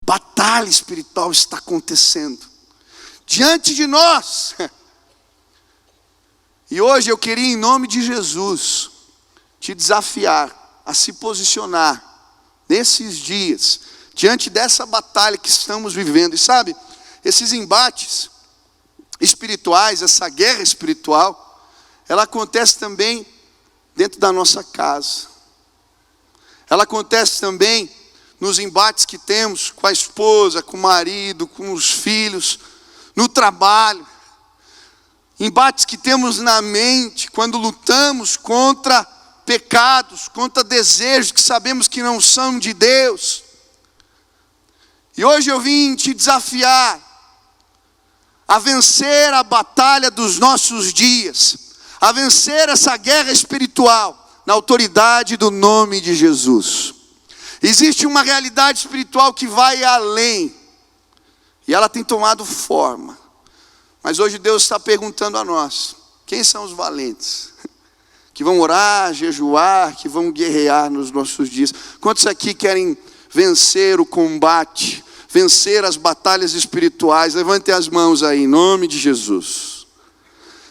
batalha espiritual está acontecendo diante de nós. E hoje eu queria, em nome de Jesus, te desafiar a se posicionar nesses dias, diante dessa batalha que estamos vivendo. E sabe, esses embates espirituais, essa guerra espiritual, ela acontece também dentro da nossa casa. Ela acontece também nos embates que temos com a esposa, com o marido, com os filhos, no trabalho. Embates que temos na mente quando lutamos contra pecados, contra desejos que sabemos que não são de Deus. E hoje eu vim te desafiar a vencer a batalha dos nossos dias, a vencer essa guerra espiritual na autoridade do nome de Jesus. Existe uma realidade espiritual que vai além, e ela tem tomado forma. Mas hoje Deus está perguntando a nós: quem são os valentes? Que vão orar, jejuar, que vão guerrear nos nossos dias. Quantos aqui querem vencer o combate, vencer as batalhas espirituais? Levantem as mãos aí, em nome de Jesus.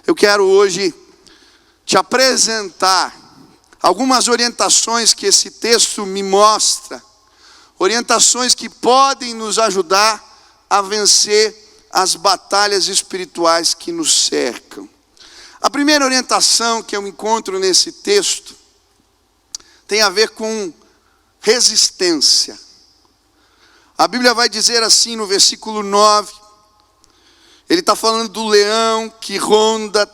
Eu quero hoje te apresentar algumas orientações que esse texto me mostra. Orientações que podem nos ajudar a vencer as batalhas espirituais que nos cercam. A primeira orientação que eu encontro nesse texto tem a ver com resistência. A Bíblia vai dizer assim no versículo 9, ele está falando do leão que ronda,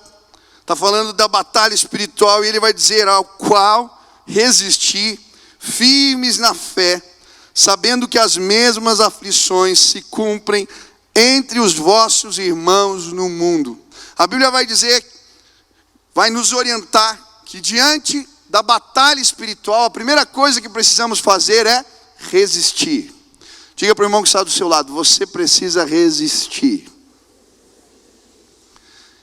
está falando da batalha espiritual, e ele vai dizer: ao qual resistir firmes na fé, sabendo que as mesmas aflições se cumprem entre os vossos irmãos no mundo. A Bíblia vai dizer, vai nos orientar que diante da batalha espiritual, a primeira coisa que precisamos fazer é resistir. Diga para o irmão que está do seu lado: você precisa resistir.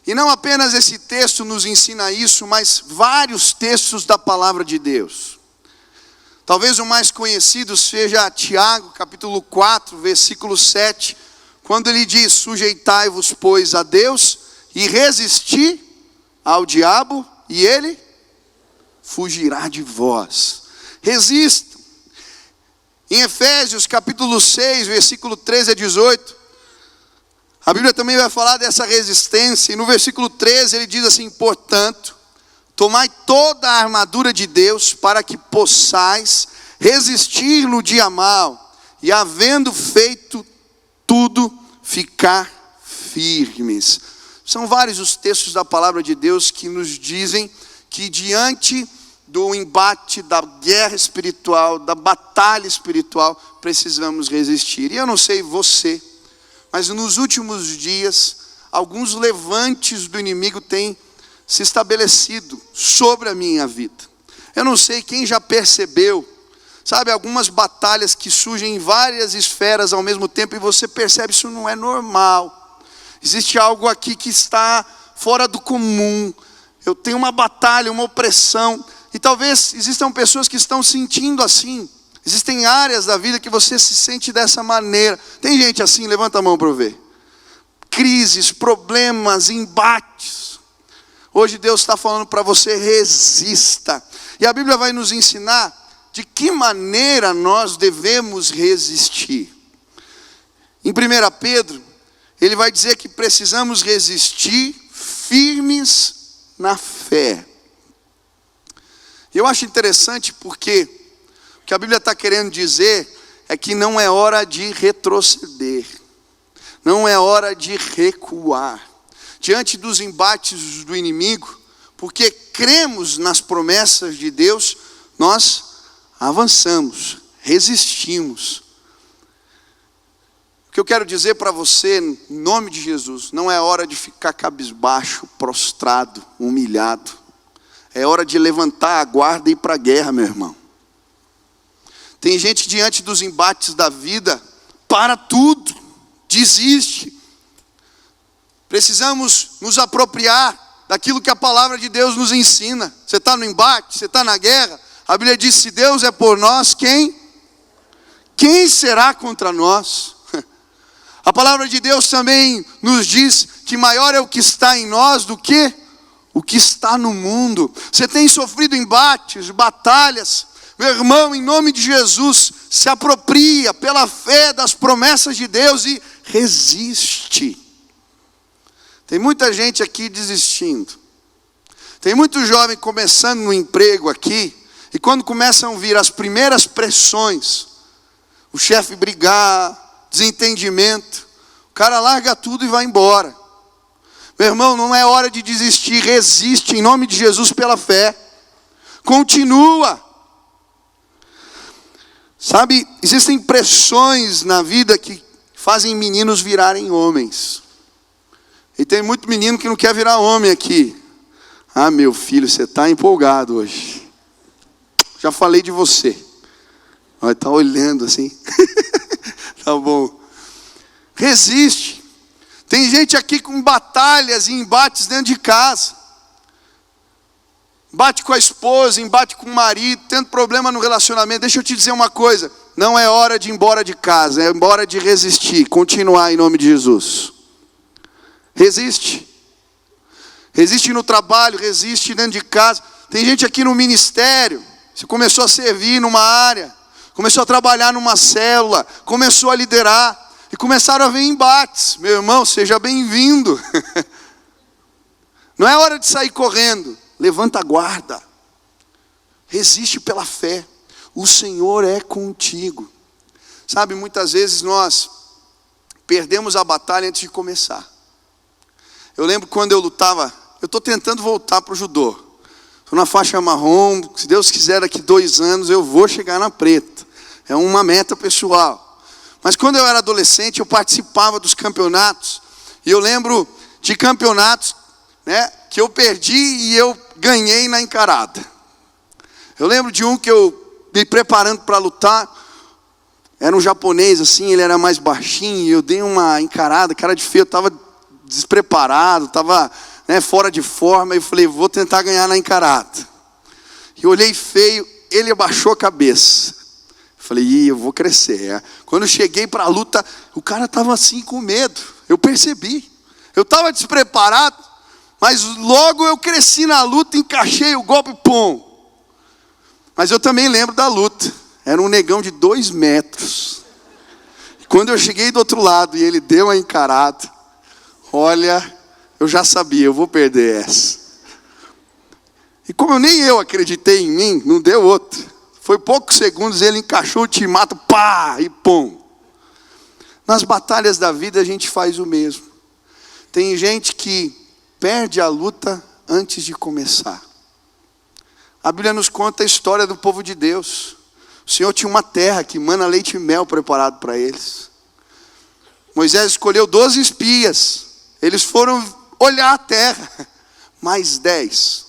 E não apenas esse texto nos ensina isso, mas vários textos da palavra de Deus. Talvez o mais conhecido seja Tiago, capítulo 4, versículo 7, quando ele diz: sujeitai-vos, pois, a Deus, e resisti ao diabo, e ele fugirá de vós. Resistam. Em Efésios, capítulo 6, versículo 13 a 18, a Bíblia também vai falar dessa resistência, e no versículo 13 ele diz assim: portanto, tomai toda a armadura de Deus, para que possais resistir no dia mau, e havendo feito tudo, ficar firmes. São vários os textos da palavra de Deus que nos dizem que diante do embate, da guerra espiritual, da batalha espiritual, precisamos resistir. E eu não sei você, mas nos últimos dias, alguns levantes do inimigo têm se estabelecido sobre a minha vida. Eu não sei quem já percebeu, sabe, algumas batalhas que surgem em várias esferas ao mesmo tempo, e você percebe isso não é normal. Existe algo aqui que está fora do comum. Eu tenho uma batalha, uma opressão, e talvez existam pessoas que estão sentindo assim. Existem áreas da vida que você se sente dessa maneira. Tem gente assim? Levanta a mão para eu ver. Crises, problemas, embates. Hoje Deus está falando para você: resista. E a Bíblia vai nos ensinar de que maneira nós devemos resistir. Em 1 Pedro, ele vai dizer que precisamos resistir firmes na fé. Eu acho interessante porque o que a Bíblia está querendo dizer é que não é hora de retroceder, não é hora de recuar diante dos embates do inimigo, porque cremos nas promessas de Deus, nós avançamos, resistimos. O que eu quero dizer para você, em nome de Jesus, não é hora de ficar cabisbaixo, prostrado, humilhado. É hora de levantar a guarda e ir para a guerra, meu irmão. Tem gente diante dos embates da vida, para tudo, desiste. Precisamos nos apropriar daquilo que a palavra de Deus nos ensina. Você está no embate, você está na guerra. A Bíblia diz: se Deus é por nós, quem quem será contra nós? A palavra de Deus também nos diz que maior é o que está em nós do que o que está no mundo. Você tem sofrido embates, batalhas. Meu irmão, em nome de Jesus, se apropria pela fé das promessas de Deus e resiste. Tem muita gente aqui desistindo. Tem muito jovem começando no emprego aqui, e quando começam a vir as primeiras pressões, o chefe brigar, desentendimento, o cara larga tudo e vai embora. Meu irmão, não é hora de desistir, resiste em nome de Jesus pela fé. Continua. Sabe, existem pressões na vida que fazem meninos virarem homens. E tem muito menino que não quer virar homem aqui. Ah, meu filho, você está empolgado hoje. Já falei de você. Vai estar olhando assim. Tá bom. Resiste. Tem gente aqui com batalhas e embates dentro de casa. Bate com a esposa, embate com o marido, tendo problema no relacionamento. Deixa eu te dizer uma coisa. Não é hora de ir embora de casa, é hora de resistir. Continuar em nome de Jesus. Resiste. Resiste no trabalho, resiste dentro de casa. Tem gente aqui no ministério. Você começou a servir numa área. Começou a trabalhar numa célula. Começou a liderar. E começaram a vir embates. Meu irmão, seja bem-vindo. Não é hora de sair correndo. Levanta a guarda. Resiste pela fé. O Senhor é contigo. Sabe, muitas vezes nós perdemos a batalha antes de começar. Eu lembro quando eu lutava. Eu estou tentando voltar para o judô. Estou na faixa marrom. Se Deus quiser, daqui 2 anos eu vou chegar na preta. É uma meta pessoal. Mas quando eu era adolescente, eu participava dos campeonatos. E eu lembro de campeonatos, né, que eu perdi e eu ganhei na encarada. Eu lembro de um que eu me preparando para lutar. Era um japonês assim, ele era mais baixinho. E eu dei uma encarada, cara de feio. Eu estava despreparado, estava, né, fora de forma. E eu falei, vou tentar ganhar na encarada. E eu olhei feio, ele abaixou a cabeça. Falei, eu vou crescer. Quando eu cheguei para a luta, o cara estava assim com medo. Eu percebi. Eu estava despreparado, mas logo eu cresci na luta, encaixei o golpe, pum. Mas eu também lembro da luta. Era um negão de 2 metros. E quando eu cheguei do outro lado e ele deu uma encarada, olha, eu já sabia, eu vou perder essa. E como nem eu acreditei em mim, não deu outra. Foi poucos segundos, ele encaixou o timato, pá, e pum. Nas batalhas da vida a gente faz o mesmo. Tem gente que perde a luta antes de começar. A Bíblia nos conta a história do povo de Deus. O Senhor tinha uma terra que mana leite e mel preparado para eles. Moisés escolheu 12 espias. Eles foram olhar a terra. Mais 10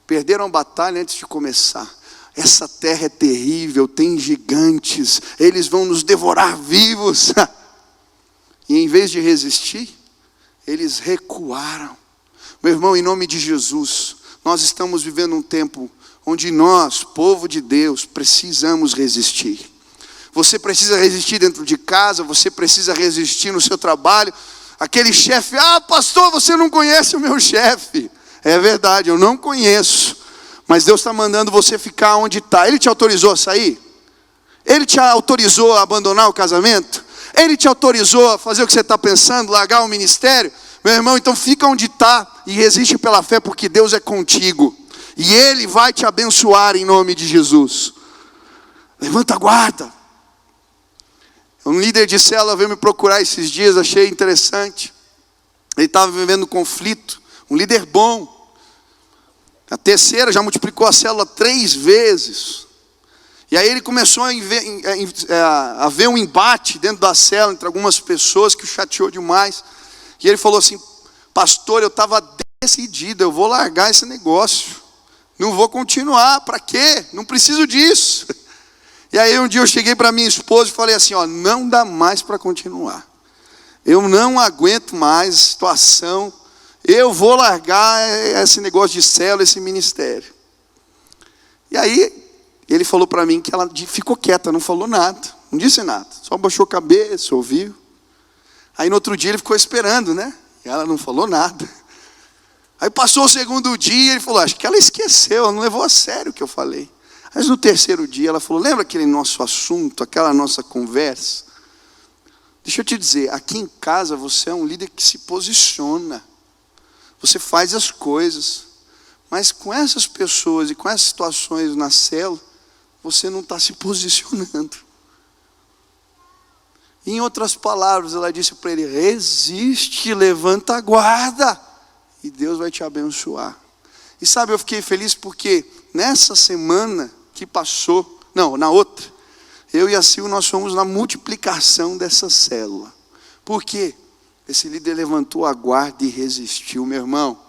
perderam a batalha antes de começar. Essa terra é terrível, tem gigantes, eles vão nos devorar vivos. E em vez de resistir, eles recuaram. Meu irmão, em nome de Jesus, nós estamos vivendo um tempo onde nós, povo de Deus, precisamos resistir. Você precisa resistir dentro de casa, você precisa resistir no seu trabalho. Aquele chefe, pastor, você não conhece o meu chefe. É verdade, eu não conheço. Mas Deus está mandando você ficar onde está. Ele te autorizou a sair? Ele te autorizou a abandonar o casamento? Ele te autorizou a fazer o que você está pensando, largar o ministério? Meu irmão, então fica onde está e resiste pela fé, porque Deus é contigo. E Ele vai te abençoar em nome de Jesus. Levanta a guarda. Um líder de célula veio me procurar esses dias, achei interessante. Ele estava vivendo conflito. Um líder bom. A terceira já multiplicou a célula 3 vezes. E aí ele começou a ver um embate dentro da célula entre algumas pessoas que o chateou demais. E ele falou assim, pastor, eu estava decidido, eu vou largar esse negócio. Não vou continuar, para quê? Não preciso disso. E aí um dia eu cheguei para minha esposa e falei assim, não dá mais para continuar. Eu não aguento mais a situação. Eu vou largar esse negócio de célula, esse ministério. E aí, Ele falou para mim que ela ficou quieta, não falou nada, não disse nada, só baixou a cabeça, ouviu. Aí no outro dia ele ficou esperando, né? E ela não falou nada. Aí passou o segundo dia, ele falou, acho que ela esqueceu, ela não levou a sério o que eu falei. Mas no terceiro dia ela falou, lembra aquele nosso assunto, aquela nossa conversa? Deixa eu te dizer, aqui em casa você é um líder que se posiciona. Você faz as coisas. Mas com essas pessoas e com essas situações na célula, você não está se posicionando. Em outras palavras, ela disse para ele, resiste, levanta a guarda. E Deus vai te abençoar. E sabe, eu fiquei feliz porque nessa semana que passou, na outra, eu e a Sil, nós fomos na multiplicação dessa célula. Por quê? Esse líder levantou a guarda e resistiu. Meu irmão,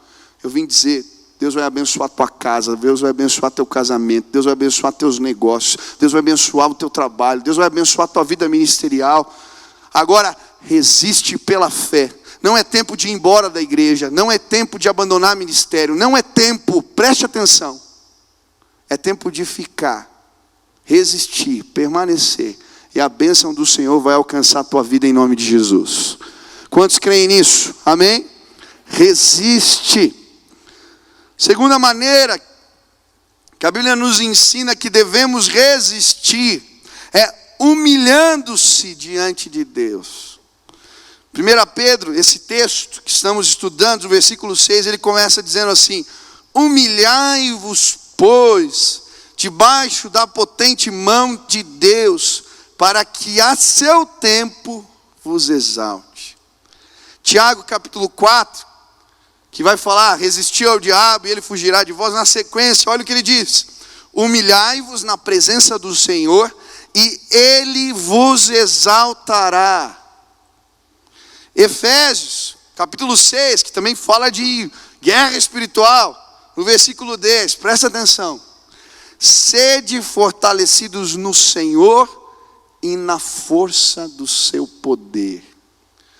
eu vim dizer, Deus vai abençoar a tua casa, Deus vai abençoar teu casamento, Deus vai abençoar teus negócios, Deus vai abençoar o teu trabalho, Deus vai abençoar a tua vida ministerial. Agora, resiste pela fé. Não é tempo de ir embora da igreja, não é tempo de abandonar o ministério, não é tempo, preste atenção, é tempo de ficar, resistir, permanecer, e a bênção do Senhor vai alcançar a tua vida em nome de Jesus. Quantos creem nisso? Amém? Resiste. Segunda maneira que a Bíblia nos ensina que devemos resistir é humilhando-se diante de Deus. 1 Pedro, esse texto que estamos estudando, no versículo 6, ele começa dizendo assim, humilhai-vos, pois, debaixo da potente mão de Deus, para que a seu tempo vos exalte. Tiago capítulo 4, que vai falar, resistir ao diabo e ele fugirá de vós. Na sequência, olha o que ele diz, humilhai-vos na presença do Senhor e ele vos exaltará. Efésios, capítulo 6, que também fala de guerra espiritual, no versículo 10, presta atenção. Sede fortalecidos no Senhor e na força do seu poder.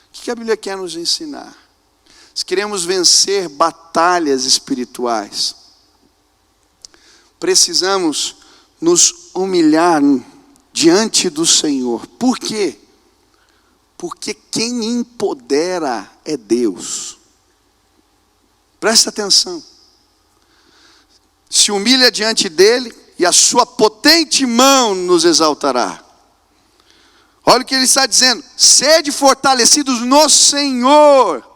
O que a Bíblia quer nos ensinar? Se queremos vencer batalhas espirituais, precisamos nos humilhar diante do Senhor. Por quê? Porque quem empodera é Deus. Presta atenção. Se humilha diante dele e a sua potente mão nos exaltará. Olha o que ele está dizendo. Sede fortalecidos no Senhor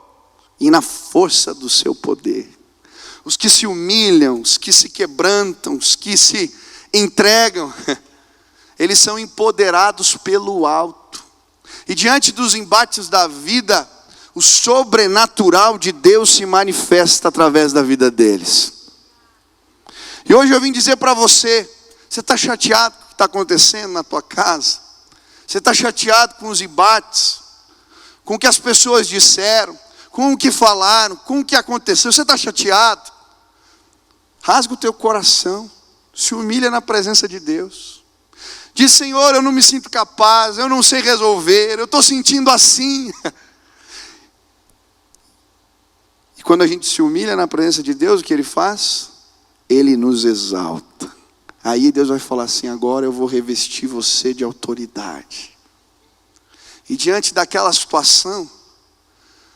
e na força do seu poder. Os que se humilham, os que se quebrantam, os que se entregam, eles são empoderados pelo alto. E diante dos embates da vida, o sobrenatural de Deus se manifesta através da vida deles. E hoje eu vim dizer para você, você está chateado com o que está acontecendo na tua casa? Você está chateado com os embates, com o que as pessoas disseram, com o que falaram, com o que aconteceu? Você está chateado? Rasga o teu coração, se humilha na presença de Deus. Diz, Senhor, eu não me sinto capaz, eu não sei resolver, eu estou sentindo assim. E quando a gente se humilha na presença de Deus, o que Ele faz? Ele nos exalta. Aí Deus vai falar assim, agora eu vou revestir você de autoridade. E diante daquela situação,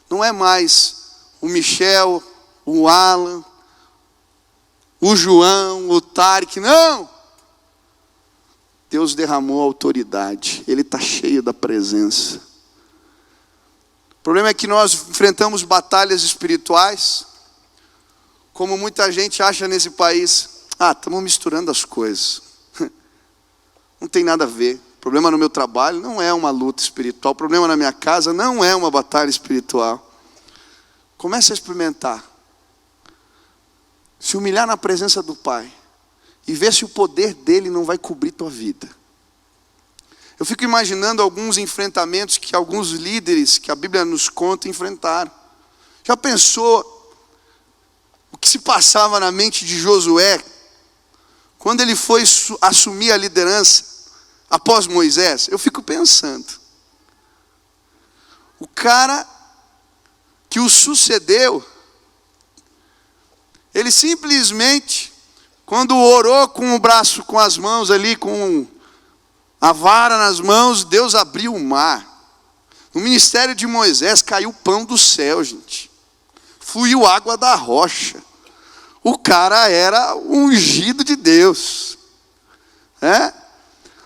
não é mais o Michel, o Alan, o João, o Tarek, não. Deus derramou autoridade, Ele está cheio da presença. O problema é que nós enfrentamos batalhas espirituais, como muita gente acha nesse país, estamos misturando as coisas. Não tem nada a ver. O problema no meu trabalho não é uma luta espiritual, o problema na minha casa não é uma batalha espiritual. Comece a experimentar. Se humilhar na presença do Pai. E ver se o poder dele não vai cobrir tua vida. Eu fico imaginando alguns enfrentamentos que alguns líderes que a Bíblia nos conta enfrentaram. Já pensou o que se passava na mente de Josué quando ele foi assumir a liderança após Moisés? Eu fico pensando. O cara que o sucedeu, ele simplesmente quando orou com o braço, com as mãos ali, com a vara nas mãos, Deus abriu o mar. No ministério de Moisés caiu pão do céu, gente. Fluiu água da rocha. O cara era ungido de Deus.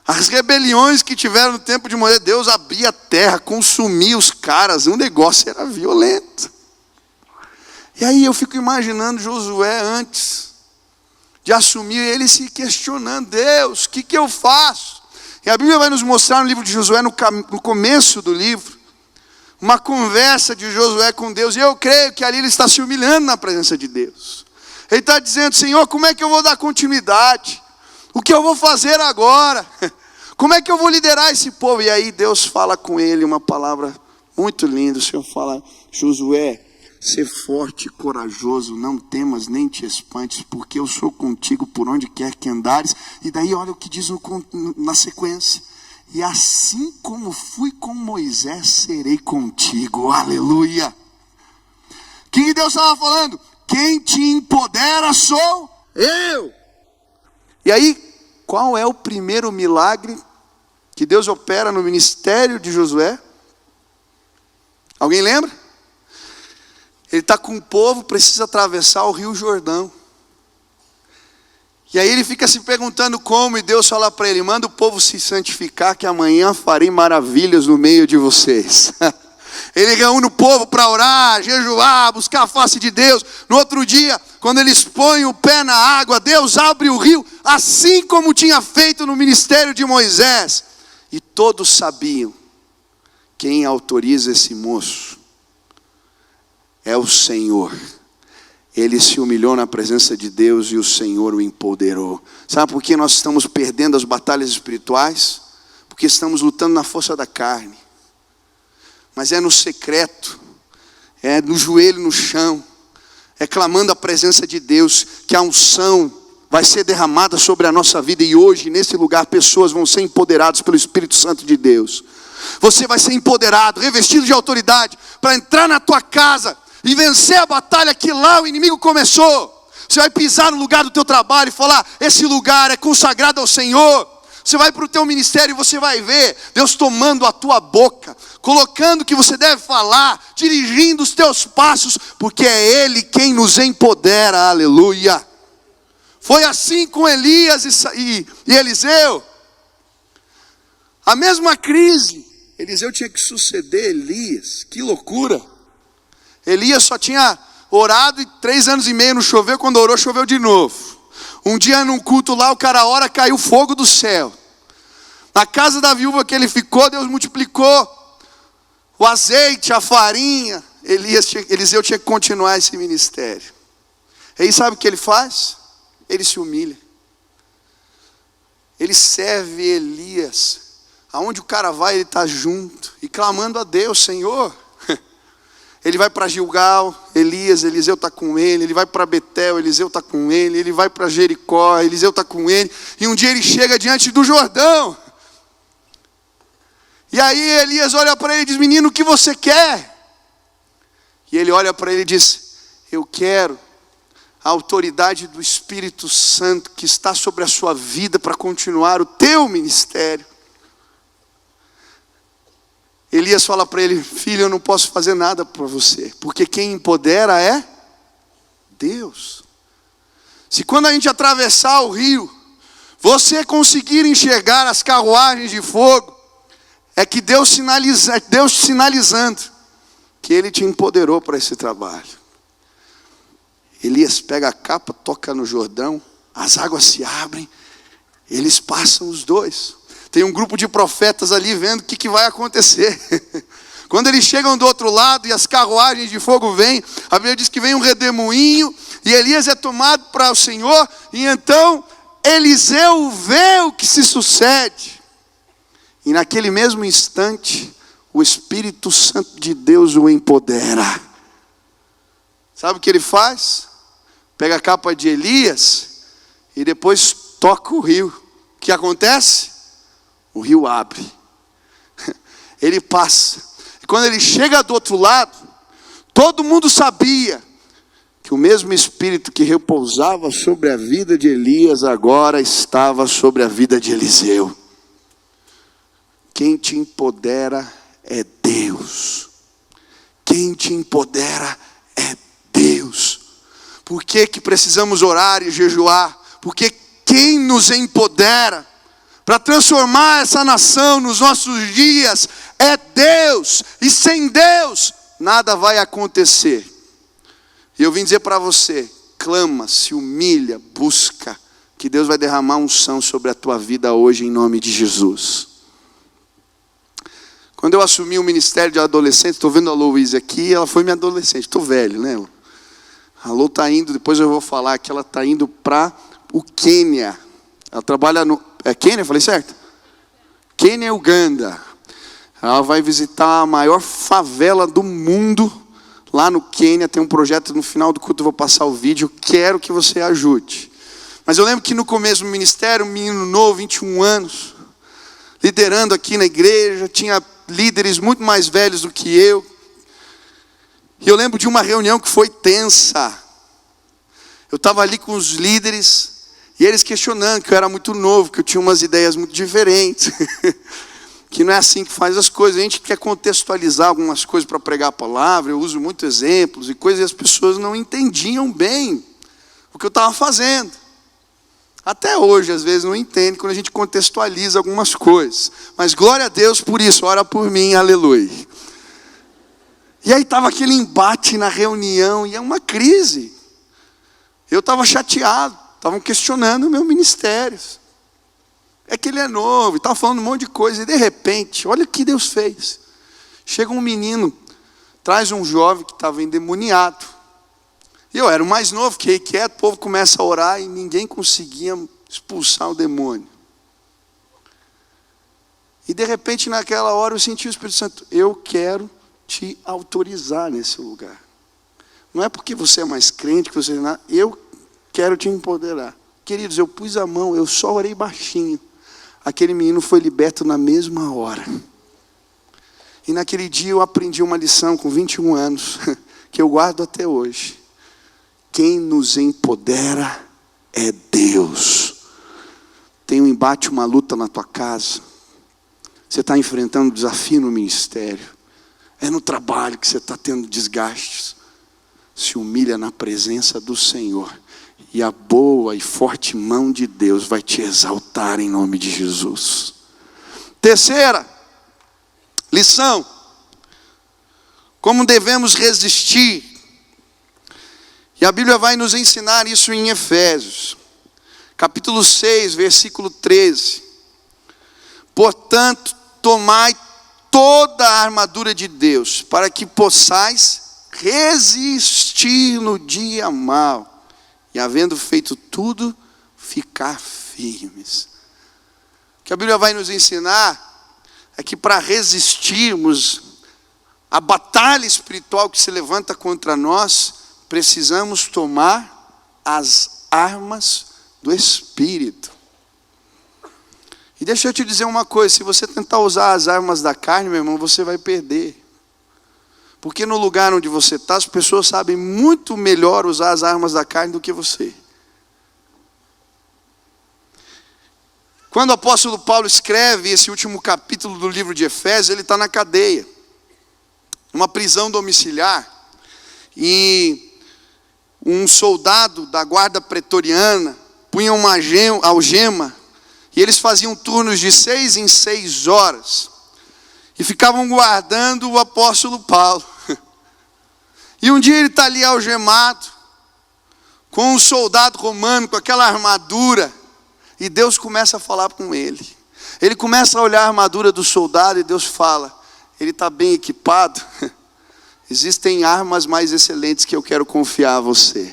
As rebeliões que tiveram no tempo de Moisés, Deus abria a terra, consumia os caras, o negócio era violento. E aí eu fico imaginando Josué antes de assumir, ele se questionando, Deus, o que eu faço? E a Bíblia vai nos mostrar no livro de Josué, no começo do livro, uma conversa de Josué com Deus, e eu creio que ali ele está se humilhando na presença de Deus. Ele está dizendo, Senhor, como é que eu vou dar continuidade? O que eu vou fazer agora? Como é que eu vou liderar esse povo? E aí Deus fala com ele uma palavra muito linda. O Senhor fala, Josué, ser forte e corajoso, não temas nem te espantes, porque eu sou contigo por onde quer que andares. E daí olha o que diz na sequência. E assim como fui com Moisés, serei contigo. Aleluia. Que Deus estava falando? Quem te empodera sou eu. E aí, qual é o primeiro milagre que Deus opera no ministério de Josué? Alguém lembra? Ele está com o povo, precisa atravessar o Rio Jordão. E aí ele fica se perguntando como, e Deus fala para ele, manda o povo se santificar, que amanhã farei maravilhas no meio de vocês. Ele reúne o povo para orar, jejuar, buscar a face de Deus. No outro dia, quando eles põem o pé na água, Deus abre o rio, assim como tinha feito no ministério de Moisés. E todos sabiam, quem autoriza esse moço é o Senhor. Ele se humilhou na presença de Deus e o Senhor o empoderou. Sabe por que nós estamos perdendo as batalhas espirituais? Porque estamos lutando na força da carne. Mas é no secreto, é no joelho no chão, é clamando a presença de Deus, que a unção vai ser derramada sobre a nossa vida. E hoje, nesse lugar, pessoas vão ser empoderadas pelo Espírito Santo de Deus. Você vai ser empoderado, revestido de autoridade, para entrar na tua casa e vencer a batalha que lá o inimigo começou. Você vai pisar no lugar do teu trabalho e falar, esse lugar é consagrado ao Senhor. Você vai para o teu ministério e você vai ver Deus tomando a tua boca, colocando o que você deve falar, dirigindo os teus passos, porque é Ele quem nos empodera, aleluia. Foi assim com Elias e Eliseu. A mesma crise, Eliseu tinha que suceder Elias, que loucura. Elias só tinha orado e 3 anos e meio não choveu, quando orou choveu de novo. Um dia num culto lá, o cara ora, caiu fogo do céu. Na casa da viúva que ele ficou, Deus multiplicou o azeite, a farinha. Eliseu tinha que continuar esse ministério. E aí sabe o que ele faz? Ele se humilha. Ele serve Elias. Aonde o cara vai, ele está junto. E clamando a Deus, Senhor. Ele vai para Gilgal, Eliseu está com ele. Ele vai para Betel, Eliseu está com ele. Ele vai para Jericó, Eliseu está com ele. E um dia ele chega diante do Jordão. E aí Elias olha para ele e diz, menino, o que você quer? E ele olha para ele e diz, eu quero a autoridade do Espírito Santo que está sobre a sua vida para continuar o teu ministério. Elias fala para ele, filho, eu não posso fazer nada para você, porque quem empodera é Deus. Se quando a gente atravessar o rio, você conseguir enxergar as carruagens de fogo, é que Deus sinalizando que Ele te empoderou para esse trabalho. Elias pega a capa, toca no Jordão, as águas se abrem, eles passam os dois. Tem um grupo de profetas ali vendo o que vai acontecer. Quando eles chegam do outro lado e as carruagens de fogo vêm, a Bíblia diz que vem um redemoinho e Elias é tomado para o Senhor. E então Eliseu vê o que se sucede. E naquele mesmo instante, o Espírito Santo de Deus o empodera. Sabe o que ele faz? Pega a capa de Elias e depois toca o rio. O que acontece? O rio abre. Ele passa. E quando ele chega do outro lado, todo mundo sabia que o mesmo Espírito que repousava sobre a vida de Elias agora estava sobre a vida de Eliseu. Quem te empodera é Deus. Quem te empodera é Deus. Por que que precisamos orar e jejuar? Porque quem nos empodera para transformar essa nação nos nossos dias é Deus. E sem Deus nada vai acontecer. E eu vim dizer para você, clama, se humilha, busca, que Deus vai derramar unção sobre a tua vida hoje em nome de Jesus. Quando eu assumi o ministério de adolescente, estou vendo a Louise aqui, ela foi minha adolescente, estou velho, né? A Lou está indo, depois eu vou falar que ela está indo para o Quênia. Ela trabalha no... É Quênia, falei certo? Quênia, Uganda. Ela vai visitar a maior favela do mundo. Lá no Quênia tem um projeto, no final do culto eu vou passar o vídeo, quero que você ajude. Mas eu lembro que no começo do ministério, um menino novo, 21 anos, liderando aqui na igreja, tinha líderes muito mais velhos do que eu. E eu lembro de uma reunião que foi tensa. Eu estava ali com os líderes, e eles questionando que eu era muito novo, que eu tinha umas ideias muito diferentes. Que não é assim que faz as coisas. A gente quer contextualizar algumas coisas para pregar a palavra. Eu uso muitos exemplos e coisas, e as pessoas não entendiam bem o que eu estava fazendo. Até hoje, às vezes, não entende quando a gente contextualiza algumas coisas. Mas glória a Deus por isso, ora por mim, aleluia. E aí estava aquele embate na reunião, e é uma crise. Eu estava chateado, estavam questionando o meu ministério. É que ele é novo, estava falando um monte de coisa, e de repente, olha o que Deus fez. Chega um menino, traz um jovem que estava endemoniado. E eu era o mais novo, fiquei quieto, o povo começa a orar e ninguém conseguia expulsar o demônio. E de repente, naquela hora, eu senti o Espírito Santo, eu quero te autorizar nesse lugar. Não é porque você é mais crente, que você não, eu quero te empoderar. Queridos, eu pus a mão, eu só orei baixinho. Aquele menino foi liberto na mesma hora. E naquele dia eu aprendi uma lição com 21 anos, que eu guardo até hoje. Quem nos empodera é Deus. Tem um embate, uma luta na tua casa. Você está enfrentando um desafio no ministério. É no trabalho que você está tendo desgastes. Se humilha na presença do Senhor. E a boa e forte mão de Deus vai te exaltar em nome de Jesus. Terceira lição. Como devemos resistir. E a Bíblia vai nos ensinar isso em Efésios. Capítulo 6, versículo 13. Portanto, tomai toda a armadura de Deus, para que possais resistir no dia mau. E havendo feito tudo, ficar firmes. O que a Bíblia vai nos ensinar é que para resistirmos à batalha espiritual que se levanta contra nós, precisamos tomar as armas do Espírito. E deixa eu te dizer uma coisa, se você tentar usar as armas da carne, meu irmão, você vai perder. Porque no lugar onde você está, as pessoas sabem muito melhor usar as armas da carne do que você. Quando o apóstolo Paulo escreve esse último capítulo do livro de Efésios, ele está na cadeia, numa prisão domiciliar, e um soldado da guarda pretoriana punha uma algema, e eles faziam turnos de 6 em 6 horas, e ficavam guardando o apóstolo Paulo. E um dia ele está ali algemado, com um soldado romano, com aquela armadura, e Deus começa a falar com ele. Ele começa a olhar a armadura do soldado, e Deus fala, ele está bem equipado? Existem armas mais excelentes que eu quero confiar a você.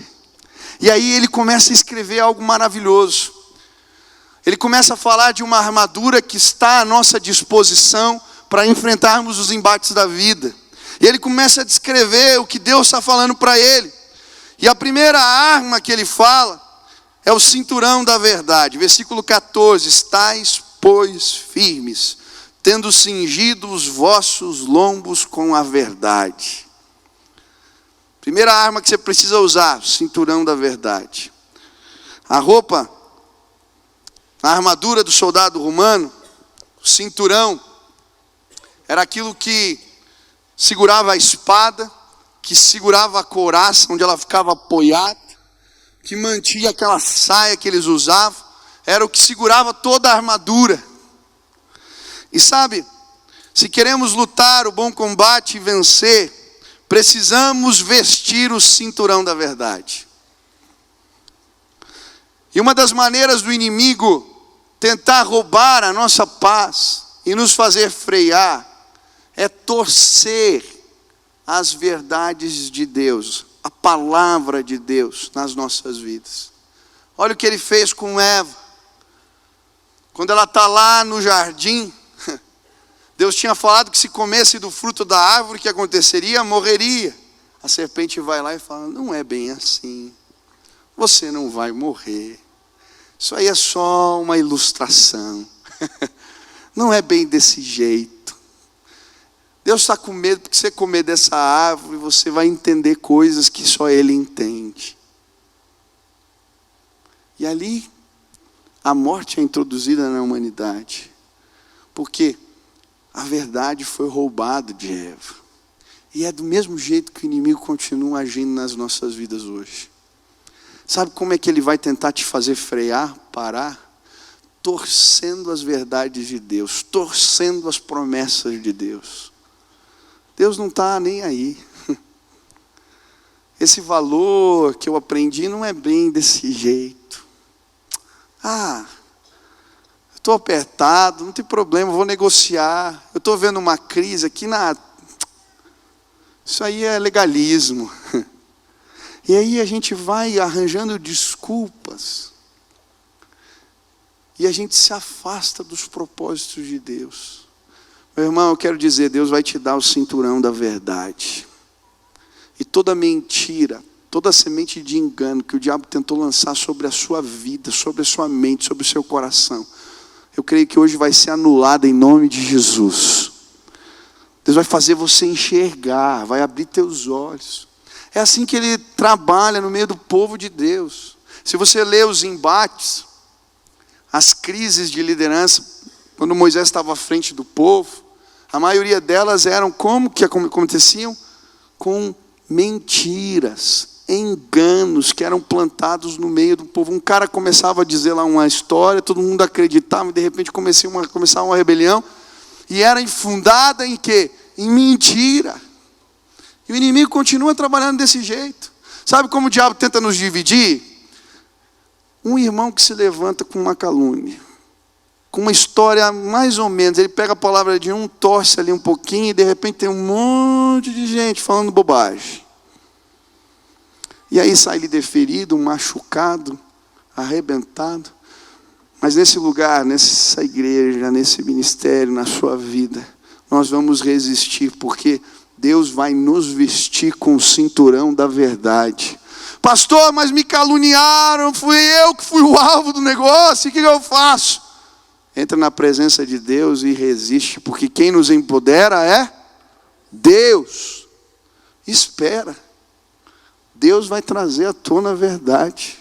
E aí ele começa a escrever algo maravilhoso. Ele começa a falar de uma armadura que está à nossa disposição para enfrentarmos os embates da vida. E ele começa a descrever o que Deus está falando para ele. E a primeira arma que ele fala é o cinturão da verdade. Versículo 14. Estais, pois, firmes, tendo cingido os vossos lombos com a verdade. Primeira arma que você precisa usar, o cinturão da verdade. A roupa, a armadura do soldado romano, o cinturão, era aquilo que segurava a espada, que segurava a couraça, onde ela ficava apoiada, que mantinha aquela saia que eles usavam, era o que segurava toda a armadura. E sabe, se queremos lutar o bom combate e vencer, precisamos vestir o cinturão da verdade. E uma das maneiras do inimigo tentar roubar a nossa paz e nos fazer frear é torcer as verdades de Deus, a palavra de Deus nas nossas vidas. Olha o que ele fez com Eva. Quando ela está lá no jardim, Deus tinha falado que se comesse do fruto da árvore, o que aconteceria? Morreria. A serpente vai lá e fala, não é bem assim. Você não vai morrer. Isso aí é só uma ilustração. Não é bem desse jeito. Deus está com medo porque você comer dessa árvore, você vai entender coisas que só Ele entende. E ali, a morte é introduzida na humanidade. Porque a verdade foi roubada de Eva. E é do mesmo jeito que o inimigo continua agindo nas nossas vidas hoje. Sabe como é que ele vai tentar te fazer frear, parar? Torcendo as verdades de Deus, torcendo as promessas de Deus. Deus não está nem aí. Esse valor que eu aprendi não é bem desse jeito. Estou apertado, não tem problema, vou negociar. Eu estou vendo uma crise aqui Isso aí é legalismo. E aí a gente vai arranjando desculpas. E a gente se afasta dos propósitos de Deus. Meu irmão, eu quero dizer, Deus vai te dar o cinturão da verdade. E toda mentira, toda semente de engano que o diabo tentou lançar sobre a sua vida, sobre a sua mente, sobre o seu coração, eu creio que hoje vai ser anulada em nome de Jesus. Deus vai fazer você enxergar, vai abrir teus olhos. É assim que Ele trabalha no meio do povo de Deus. Se você lê os embates, as crises de liderança, quando Moisés estava à frente do povo, a maioria delas eram como que aconteciam? Com mentiras, enganos que eram plantados no meio do povo. Um cara começava a dizer lá uma história, todo mundo acreditava, e de repente começava uma rebelião, e era infundada em quê? Em mentira. E o inimigo continua trabalhando desse jeito. Sabe como o diabo tenta nos dividir? Um irmão que se levanta com uma calúnia, com uma história mais ou menos, ele pega a palavra de um, torce ali um pouquinho, e de repente tem um monte de gente falando bobagem. E aí sai líder ferido, machucado, arrebentado. Mas nesse lugar, nessa igreja, nesse ministério, na sua vida, nós vamos resistir, porque Deus vai nos vestir com o cinturão da verdade. Pastor, mas me caluniaram, fui eu que fui o alvo do negócio, o que eu faço? Entra na presença de Deus e resiste, porque quem nos empodera é Deus. Espera. Deus vai trazer à tona a verdade.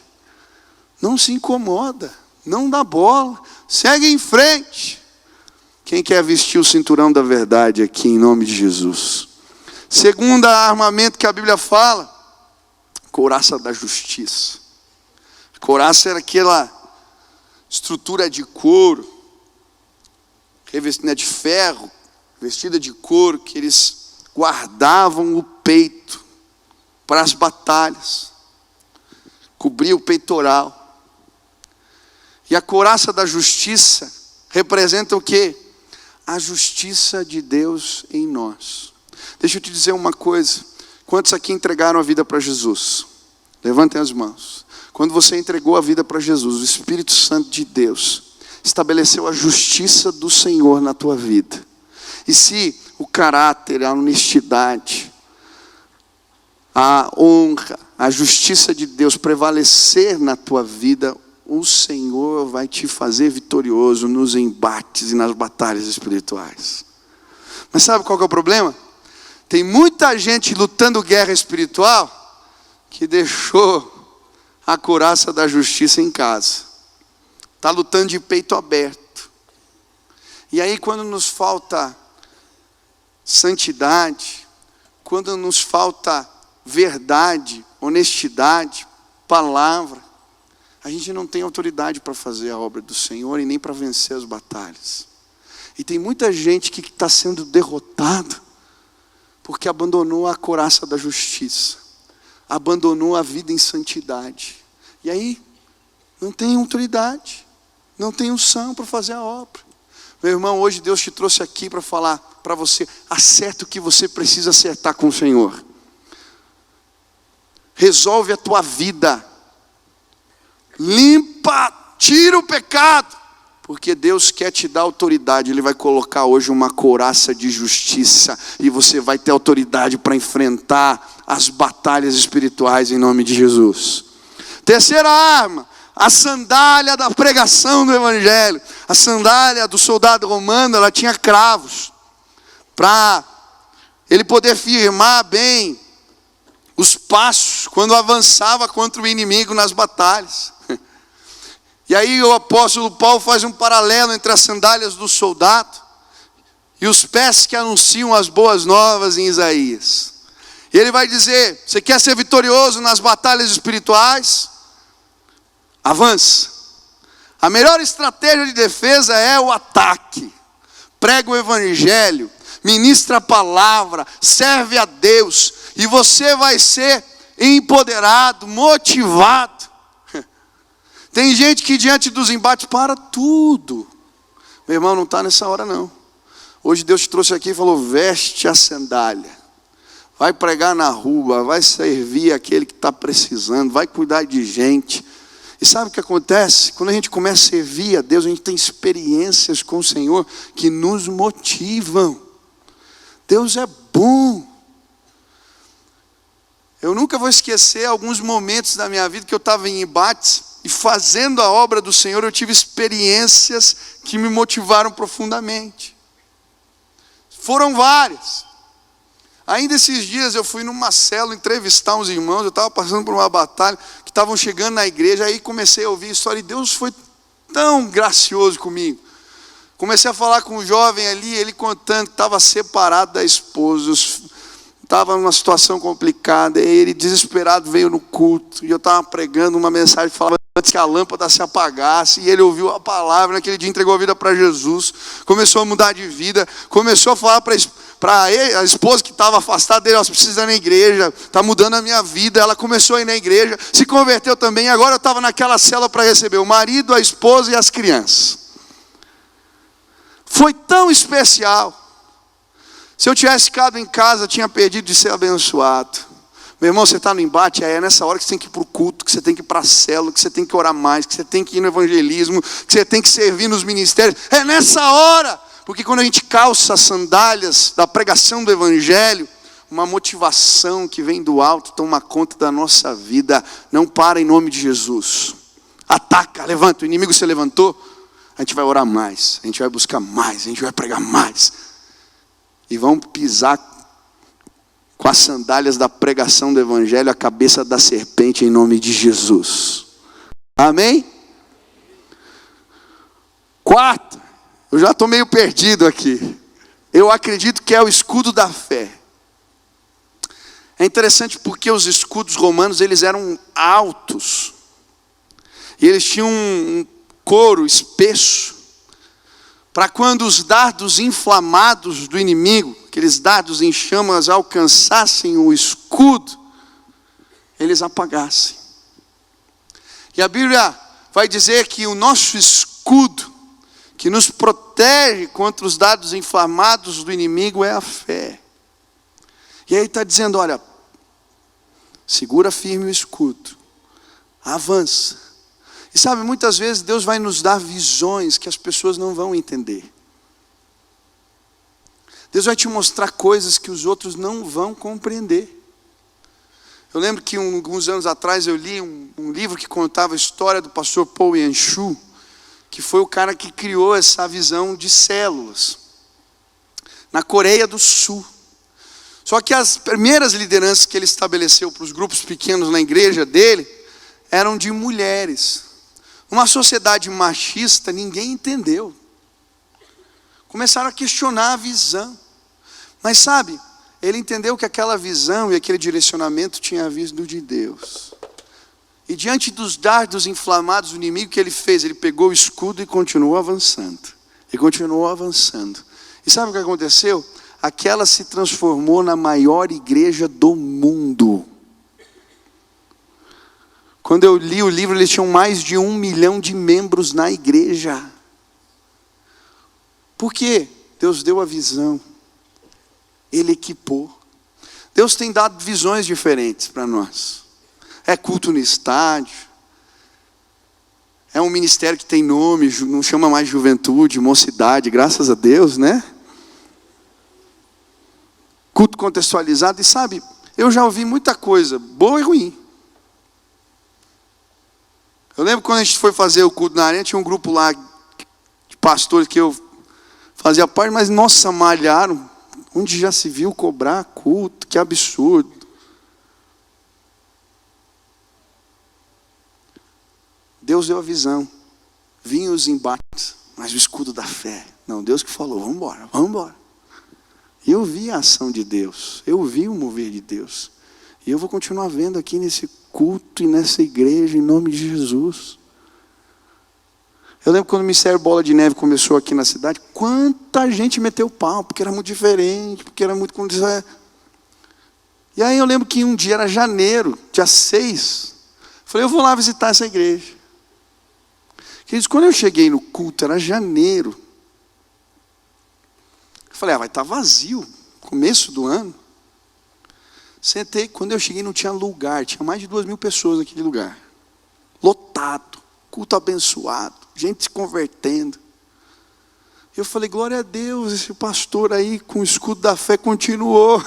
Não se incomoda, não dá bola, segue em frente. Quem quer vestir o cinturão da verdade aqui, em nome de Jesus? Segundo armamento que a Bíblia fala, couraça da justiça. Couraça era aquela estrutura de couro, revestida de ferro, vestida de couro, que eles guardavam o peito para as batalhas, cobria o peitoral. E a couraça da justiça representa o quê? A justiça de Deus em nós. Deixa eu te dizer uma coisa. Quantos aqui entregaram a vida para Jesus? Levantem as mãos. Quando você entregou a vida para Jesus, o Espírito Santo de Deus estabeleceu a justiça do Senhor na tua vida. E se o caráter, a honestidade, a honra, a justiça de Deus prevalecer na tua vida, o Senhor vai te fazer vitorioso nos embates e nas batalhas espirituais. Mas sabe qual que é o problema? Tem muita gente lutando guerra espiritual que deixou a couraça da justiça em casa. Está lutando de peito aberto. E aí quando nos falta santidade, quando nos falta verdade, honestidade, palavra, a gente não tem autoridade para fazer a obra do Senhor e nem para vencer as batalhas. E tem muita gente que está sendo derrotada porque abandonou a couraça da justiça, abandonou a vida em santidade. E aí não tem autoridade, não tem unção para fazer a obra. Meu irmão, hoje Deus te trouxe aqui para falar para você: acerta o que você precisa acertar com o Senhor. Resolve a tua vida. Limpa, tira o pecado. Porque Deus quer te dar autoridade. Ele vai colocar hoje uma couraça de justiça. E você vai ter autoridade para enfrentar as batalhas espirituais em nome de Jesus. Terceira arma: a sandália da pregação do Evangelho. A sandália do soldado romano, ela tinha cravos, para ele poder firmar bem os passos, quando avançava contra o inimigo nas batalhas. E aí o apóstolo Paulo faz um paralelo entre as sandálias do soldado e os pés que anunciam as boas novas em Isaías. E ele vai dizer: você quer ser vitorioso nas batalhas espirituais? Avança. A melhor estratégia de defesa é o ataque. Prega o Evangelho, ministra a palavra, serve a Deus, e você vai ser empoderado, motivado. Tem gente que diante dos embates para tudo. Meu irmão, não está nessa hora não. Hoje Deus te trouxe aqui e falou: veste a sandália. Vai pregar na rua, vai servir aquele que está precisando, vai cuidar de gente. E sabe o que acontece? Quando a gente começa a servir a Deus, a gente tem experiências com o Senhor que nos motivam. Deus é bom. Eu nunca vou esquecer alguns momentos da minha vida que eu estava em embates e fazendo a obra do Senhor, eu tive experiências que me motivaram profundamente. Foram várias. Ainda esses dias eu fui numa célula entrevistar uns irmãos, eu estava passando por uma batalha, que estavam chegando na igreja, aí comecei a ouvir a história, e Deus foi tão gracioso comigo. Comecei a falar com um jovem ali, ele contando que estava separado da esposa, estava numa situação complicada, e ele desesperado veio no culto, e eu estava pregando uma mensagem que falava antes que a lâmpada se apagasse, e ele ouviu a palavra, naquele dia entregou a vida para Jesus, começou a mudar de vida, começou a falar para a esposa que estava afastada dele: você precisa ir na igreja, está mudando a minha vida. Ela começou a ir na igreja, se converteu também, agora eu estava naquela cela para receber o marido, a esposa e as crianças. Foi tão especial. Se eu tivesse ficado em casa, eu tinha perdido de ser abençoado. Meu irmão, você está no embate, é nessa hora que você tem que ir para o culto, que você tem que ir para a célula, que você tem que orar mais, que você tem que ir no evangelismo, que você tem que servir nos ministérios. É nessa hora. Porque quando a gente calça as sandálias da pregação do Evangelho, uma motivação que vem do alto toma conta da nossa vida. Não para em nome de Jesus. Ataca, levanta. O inimigo se levantou, a gente vai orar mais, a gente vai buscar mais, a gente vai pregar mais. E vamos pisar com as sandálias da pregação do Evangelho a cabeça da serpente em nome de Jesus. Amém? Quarto. Eu já estou meio perdido aqui. Eu acredito que é o escudo da fé. É interessante porque os escudos romanos, eles eram altos. E eles tinham um couro espesso. Para quando os dardos inflamados do inimigo, aqueles dardos em chamas, alcançassem o escudo, eles apagassem. E a Bíblia vai dizer que o nosso escudo, que nos protege contra os dardos inflamados do inimigo, é a fé. E aí está dizendo: olha, segura firme o escudo, avança. E sabe, muitas vezes Deus vai nos dar visões que as pessoas não vão entender. Deus vai te mostrar coisas que os outros não vão compreender. Eu lembro que alguns anos atrás eu li um livro que contava a história do pastor Paul Yanshu, que foi o cara que criou essa visão de células, na Coreia do Sul. Só que as primeiras lideranças que ele estabeleceu para os grupos pequenos na igreja dele eram de mulheres. Uma sociedade machista, ninguém entendeu. Começaram a questionar a visão. Mas sabe, ele entendeu que aquela visão e aquele direcionamento tinha vindo de Deus. E diante dos dardos inflamados do inimigo, que ele fez? Ele pegou o escudo e continuou avançando. E continuou avançando. E sabe o que aconteceu? Aquela se transformou na maior igreja do mundo. Quando eu li o livro, eles tinham mais de 1 milhão de membros na igreja. Por quê? Deus deu a visão. Ele equipou. Deus tem dado visões diferentes para nós. É culto no estádio. É um ministério que tem nome, não chama mais juventude, mocidade, graças a Deus, né? Culto contextualizado. E sabe, eu já ouvi muita coisa, boa e ruim. Eu lembro quando a gente foi fazer o culto na arena, tinha um grupo lá de pastores que eu fazia parte, mas nossa, malharam. Onde já se viu cobrar culto, que absurdo. Deus deu a visão. Vinham os embates, mas o escudo da fé. Não, Deus que falou, vamos embora, vamos embora. E eu vi a ação de Deus, eu vi o mover de Deus. E eu vou continuar vendo aqui nesse culto e nessa igreja, em nome de Jesus. Eu lembro quando o Ministério Bola de Neve começou aqui na cidade, quanta gente meteu pau, porque era muito diferente, porque era muito... E aí eu lembro que um dia era janeiro, dia 6, falei, eu vou lá visitar essa igreja. Queridos, quando eu cheguei no culto, era janeiro. Eu falei, vai estar vazio, começo do ano. Sentei, quando eu cheguei não tinha lugar, tinha mais de 2.000 pessoas naquele lugar. Lotado, culto abençoado, gente se convertendo. Eu falei, glória a Deus, esse pastor aí com o escudo da fé continuou.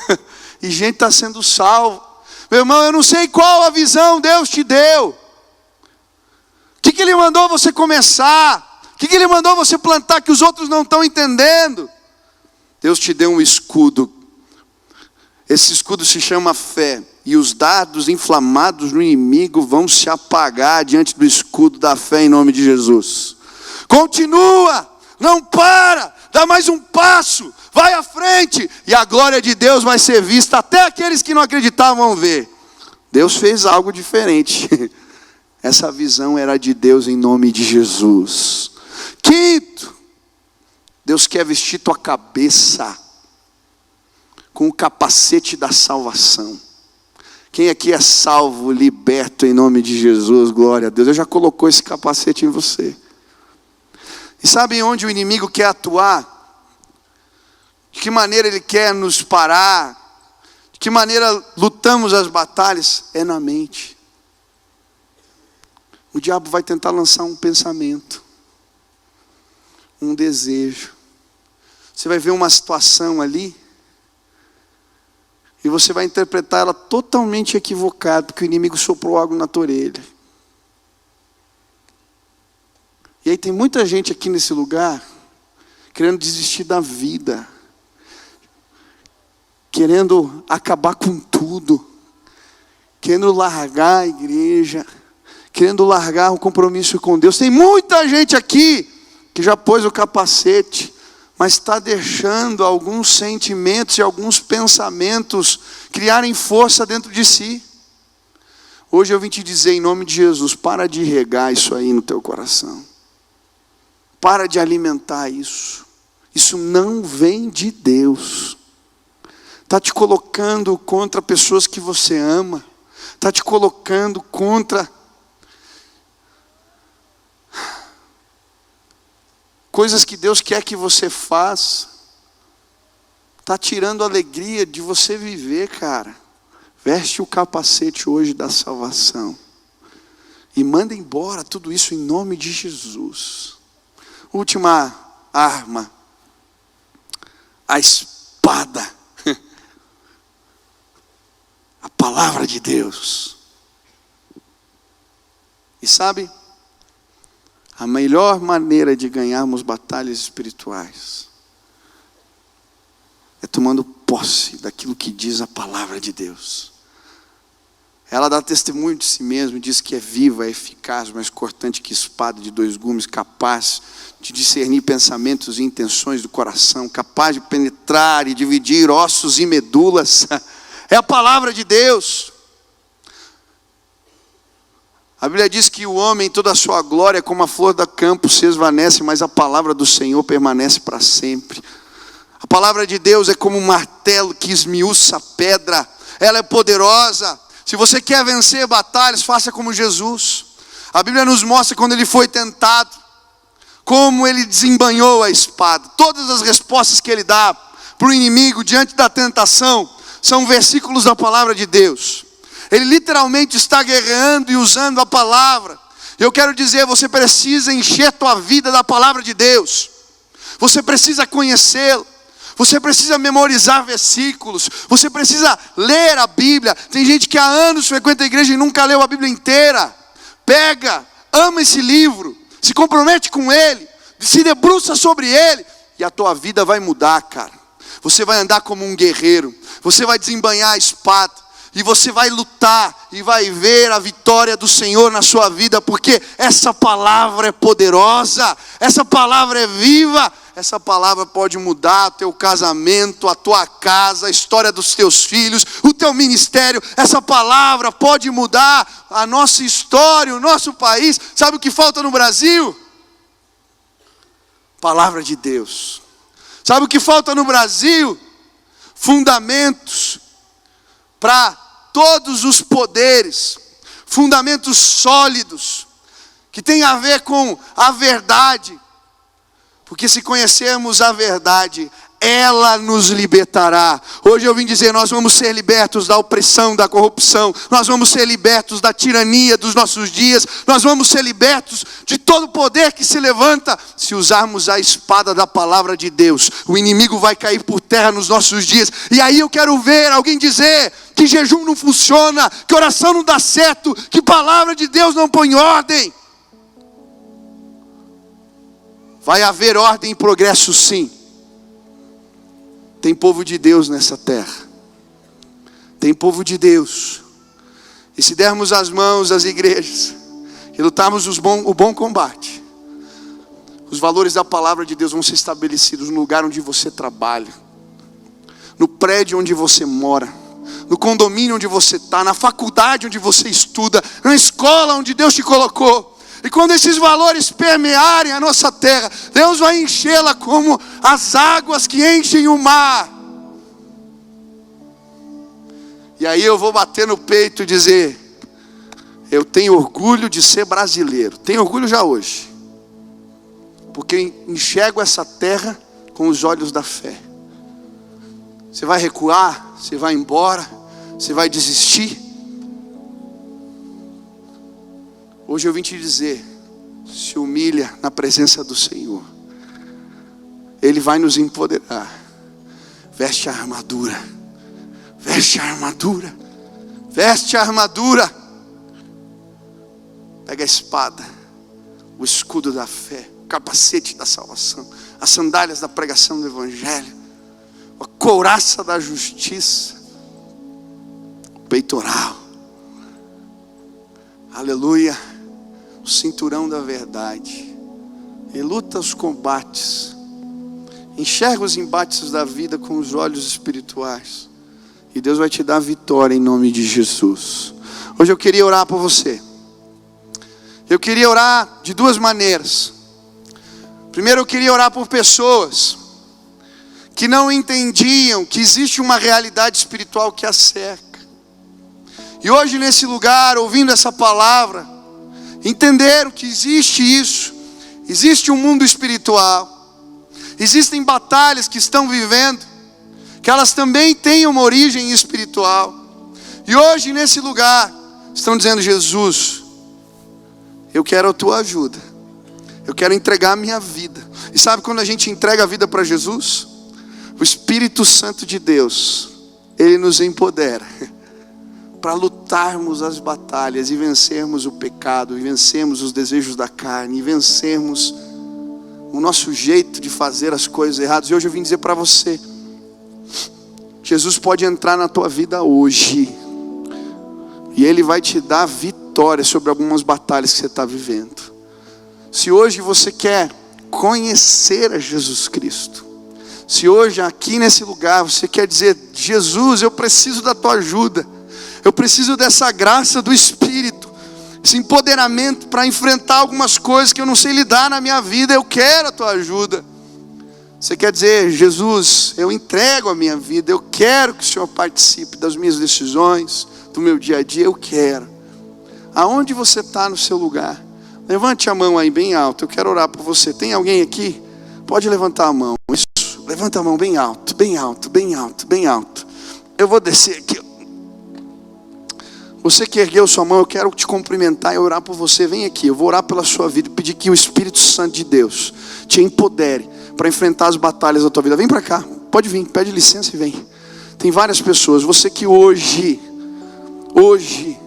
E gente está sendo salvo. Meu irmão, eu não sei qual a visão Deus te deu. O que Ele mandou você começar? O que Ele mandou você plantar que os outros não estão entendendo? Deus te deu um escudo. Esse escudo se chama fé. E os dardos inflamados no inimigo vão se apagar diante do escudo da fé em nome de Jesus. Continua, não para, dá mais um passo, vai à frente. E a glória de Deus vai ser vista, até aqueles que não acreditavam vão ver. Deus fez algo diferente. Essa visão era de Deus em nome de Jesus. Quinto, Deus quer vestir tua cabeça com o capacete da salvação. Quem aqui é salvo, liberto em nome de Jesus, glória a Deus. Deus já colocou esse capacete em você. E sabe onde o inimigo quer atuar? De que maneira ele quer nos parar? De que maneira lutamos as batalhas? É na mente. O diabo vai tentar lançar um pensamento, um desejo. Você vai ver uma situação ali, e você vai interpretar ela totalmente equivocada, porque o inimigo soprou algo na tua orelha. E aí tem muita gente aqui nesse lugar, querendo desistir da vida, querendo acabar com tudo, querendo largar a igreja, querendo largar o compromisso com Deus. Tem muita gente aqui que já pôs o capacete, mas está deixando alguns sentimentos e alguns pensamentos criarem força dentro de si. Hoje eu vim te dizer em nome de Jesus, para de regar isso aí no teu coração. Para de alimentar isso. Isso não vem de Deus. Está te colocando contra pessoas que você ama. Está te colocando contra coisas que Deus quer que você faça. Está tirando a alegria de você viver, cara. Veste o capacete hoje da salvação. E manda embora tudo isso em nome de Jesus. Última arma. A espada. A palavra de Deus. E sabe? A melhor maneira de ganharmos batalhas espirituais é tomando posse daquilo que diz a palavra de Deus. Ela dá testemunho de si mesma, diz que é viva, é eficaz, mais cortante que espada de 2 gumes, capaz de discernir pensamentos e intenções do coração, capaz de penetrar e dividir ossos e medulas. É a palavra de Deus. A Bíblia diz que o homem, toda a sua glória, como a flor do campo, se esvanece, mas a palavra do Senhor permanece para sempre. A palavra de Deus é como um martelo que esmiuça a pedra. Ela é poderosa. Se você quer vencer batalhas, faça como Jesus. A Bíblia nos mostra quando ele foi tentado, como ele desembanhou a espada. Todas as respostas que ele dá para o inimigo diante da tentação são versículos da palavra de Deus. Ele literalmente está guerreando e usando a palavra. Eu quero dizer, você precisa encher a tua vida da palavra de Deus. Você precisa conhecê-lo. Você precisa memorizar versículos. Você precisa ler a Bíblia. Tem gente que há anos frequenta a igreja e nunca leu a Bíblia inteira. Pega, ama esse livro, se compromete com ele, se debruça sobre ele, e a tua vida vai mudar, cara. Você vai andar como um guerreiro. Você vai desembanhar a espada. E você vai lutar e vai ver a vitória do Senhor na sua vida, porque essa palavra é poderosa, essa palavra é viva, essa palavra pode mudar o teu casamento, a tua casa, a história dos teus filhos, o teu ministério. Essa palavra pode mudar a nossa história, o nosso país. Sabe o que falta no Brasil? Palavra de Deus. Sabe o que falta no Brasil? Fundamentos para todos os poderes, fundamentos sólidos, que tem a ver com a verdade, porque se conhecermos a verdade, ela nos libertará. Hoje eu vim dizer, nós vamos ser libertos da opressão, da corrupção, nós vamos ser libertos da tirania dos nossos dias, nós vamos ser libertos de todo poder que se levanta, se usarmos a espada da palavra de Deus. O inimigo vai cair por terra nos nossos dias, e aí eu quero ver alguém dizer que jejum não funciona, que oração não dá certo, que palavra de Deus não põe ordem. Vai haver ordem e progresso, sim. Tem povo de Deus nessa terra. Tem povo de Deus. E se dermos as mãos às igrejas e lutarmos o bom combate, os valores da palavra de Deus vão ser estabelecidos no lugar onde você trabalha, no prédio onde você mora, no condomínio onde você está, na faculdade onde você estuda, na escola onde Deus te colocou. E quando esses valores permearem a nossa terra, Deus vai enchê-la como as águas que enchem o mar. E aí eu vou bater no peito e dizer, eu tenho orgulho de ser brasileiro. Tenho orgulho já hoje, porque enxergo essa terra com os olhos da fé. Você vai recuar? Você vai embora? Você vai desistir? Hoje eu vim te dizer, se humilha na presença do Senhor. Ele vai nos empoderar. Veste a armadura. Veste a armadura. Veste a armadura. Pega a espada, o escudo da fé, o capacete da salvação, as sandálias da pregação do Evangelho, a couraça da justiça, o peitoral. Aleluia. O cinturão da verdade. E luta os combates. Enxerga os embates da vida com os olhos espirituais. E Deus vai te dar vitória em nome de Jesus. Hoje eu queria orar por você. Eu queria orar de duas maneiras. Primeiro eu queria orar por pessoas que não entendiam que existe uma realidade espiritual que a cerca. E hoje nesse lugar, ouvindo essa palavra, entenderam que existe isso. Existe um mundo espiritual. Existem batalhas que estão vivendo, que elas também têm uma origem espiritual. E hoje nesse lugar, estão dizendo, Jesus, eu quero a tua ajuda. Eu quero entregar a minha vida. E sabe quando a gente entrega a vida para Jesus? O Espírito Santo de Deus, Ele nos empodera para lutarmos as batalhas e vencermos o pecado, e vencermos os desejos da carne, e vencermos o nosso jeito de fazer as coisas erradas. E hoje eu vim dizer para você, Jesus pode entrar na tua vida hoje. E Ele vai te dar vitória sobre algumas batalhas que você está vivendo. Se hoje você quer conhecer a Jesus Cristo, se hoje aqui nesse lugar você quer dizer: Jesus, eu preciso da tua ajuda, eu preciso dessa graça do Espírito, esse empoderamento para enfrentar algumas coisas que eu não sei lidar na minha vida, eu quero a tua ajuda. Você quer dizer: Jesus, eu entrego a minha vida, eu quero que o Senhor participe das minhas decisões, do meu dia a dia, eu quero. Aonde você está no seu lugar? Levante a mão aí bem alto, eu quero orar por você. Tem alguém aqui? Pode levantar a mão. Isso, levanta a mão bem alto, bem alto, bem alto, bem alto. Eu vou descer aqui. Você que ergueu sua mão, eu quero te cumprimentar e orar por você. Vem aqui, eu vou orar pela sua vida e pedir que o Espírito Santo de Deus te empodere para enfrentar as batalhas da tua vida. Vem para cá, pode vir, pede licença e vem. Tem várias pessoas, você que hoje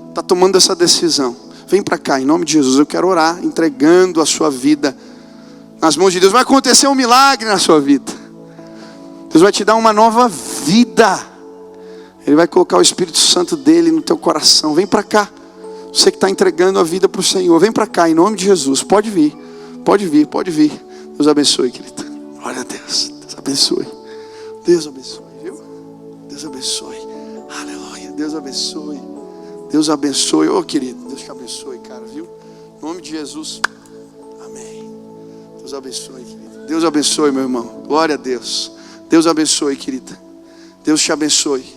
está tomando essa decisão, vem para cá, em nome de Jesus. Eu quero orar, entregando a sua vida nas mãos de Deus. Vai acontecer um milagre na sua vida. Deus vai te dar uma nova vida. Ele vai colocar o Espírito Santo dele no teu coração. Vem para cá, você que está entregando a vida para o Senhor. Vem para cá, em nome de Jesus. Pode vir, pode vir, pode vir. Deus abençoe, querido. Glória a Deus. Deus abençoe. Deus abençoe, viu? Deus abençoe. Aleluia. Deus abençoe. Deus abençoe. Ô, querido, Deus te abençoe, cara, viu? Em nome de Jesus. Amém. Deus abençoe, querido. Deus abençoe, meu irmão. Glória a Deus. Deus abençoe, querida. Deus te abençoe.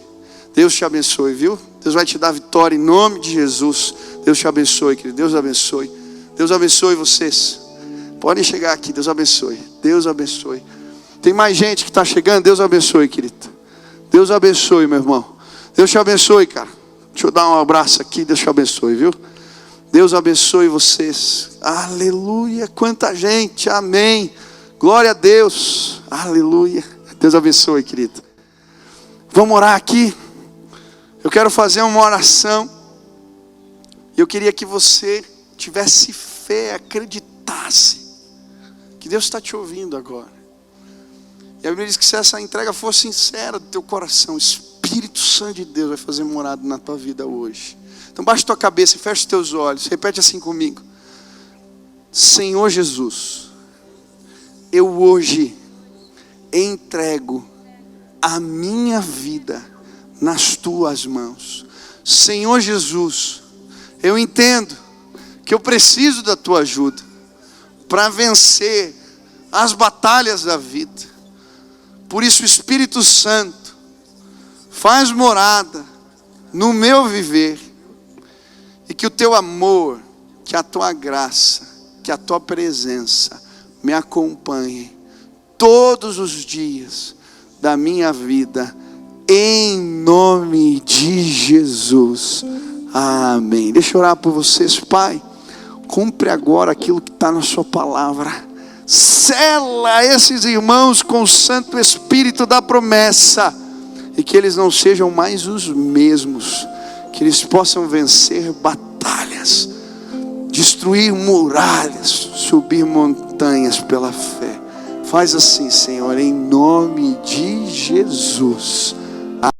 Deus te abençoe, viu? Deus vai te dar vitória em nome de Jesus. Deus te abençoe, querido. Deus abençoe. Deus abençoe vocês. Podem chegar aqui. Deus abençoe. Deus abençoe. Tem mais gente que está chegando. Deus abençoe, querido. Deus abençoe, meu irmão. Deus te abençoe, cara. Deixa eu dar um abraço aqui. Deus te abençoe, viu? Deus abençoe vocês. Aleluia. Quanta gente. Amém. Glória a Deus. Aleluia. Deus abençoe, querido. Vamos orar aqui. Eu quero fazer uma oração. Eu queria que você tivesse fé, acreditasse que Deus está te ouvindo agora. E a Bíblia diz que se essa entrega for sincera do teu coração, o Espírito Santo de Deus vai fazer morada na tua vida hoje. Então baixa tua cabeça e fecha os teus olhos. Repete assim comigo: Senhor Jesus, eu hoje entrego a minha vida nas tuas mãos. Senhor Jesus, eu entendo que eu preciso da tua ajuda para vencer as batalhas da vida. Por isso, Espírito Santo, faz morada no meu viver, e que o teu amor, que a tua graça, que a tua presença me acompanhe todos os dias da minha vida, em nome de Jesus. Amém. Deixa eu orar por vocês. Pai, cumpre agora aquilo que está na sua palavra. Sela esses irmãos com o Santo Espírito da promessa, e que eles não sejam mais os mesmos, que eles possam vencer batalhas, destruir muralhas, subir montanhas pela fé. Faz assim, Senhor, em nome de Jesus.